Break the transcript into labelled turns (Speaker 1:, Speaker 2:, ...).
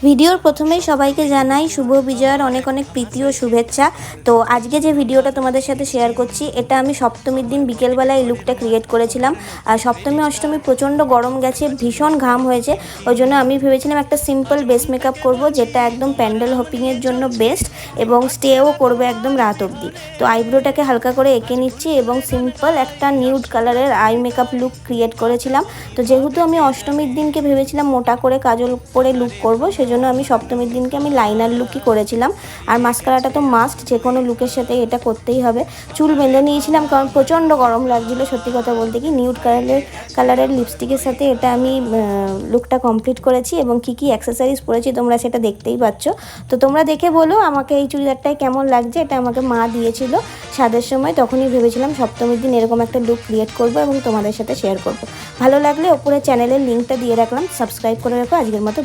Speaker 1: ভিডিওর প্রথমেই সবাইকে জানাই শুভ বিজয়ের অনেক অনেক প্রীতি ও শুভেচ্ছা। তো আজকে যে ভিডিওটা তোমাদের সাথে শেয়ার করছি, এটা আমি সপ্তমীর দিন বিকেলবেলা এই লুকটা ক্রিয়েট করেছিলাম। আর সপ্তমী অষ্টমী প্রচণ্ড গরম গেছে, ভীষণ ঘাম হয়েছে, ওই জন্য আমি ভেবেছিলাম একটা সিম্পল বেস মেকআপ করব, যেটা একদম প্যান্ডেল হপিংয়ের জন্য বেস্ট এবং স্টেও করবে একদম রাত অবধি। তো আইব্রোটাকে হালকা করে এঁকে নিচ্ছি এবং সিম্পল একটা নিউড কালারের আই মেকআপ লুক ক্রিয়েট করেছিলাম। তো যেহেতু আমি অষ্টমীর দিনকে ভেবেছিলাম মোটা করে কাজল করে লুক করব, সেজন্য আমি সপ্তমীর দিনকে আমি লাইনার লুকই করেছিলাম। আর মাস্কারাটা তো মাস্ট, যে কোনো লুকের সাথে এটা করতেই হবে। চুল বেঁধে নিয়েছিলাম কারণ প্রচণ্ড গরম লাগছিলো, সত্যি কথা বলতে কি। নিউড কালারের লিপস্টিকের সাথে এটা আমি লুকটা কমপ্লিট করেছি এবং কি কি অ্যাক্সেসরিজ পরেছি তোমরা সেটা দেখতেই পাচ্ছ। তো তোমরা দেখে বলো আমাকে এই চুড়িদারটাই কেমন লাগছে। এটা আমাকে মা দিয়েছিল স্বাদের সময়, তখনই ভেবেছিলাম সপ্তমীর দিন এরকম একটা লুক ক্রিয়েট করবো এবং তোমাদের সাথে শেয়ার করব। ভালো লাগলে ওপরে চ্যানেলের লিঙ্কটা দিয়ে রাখলাম, সাবস্ক্রাইব করে রাখো। আজকের মতো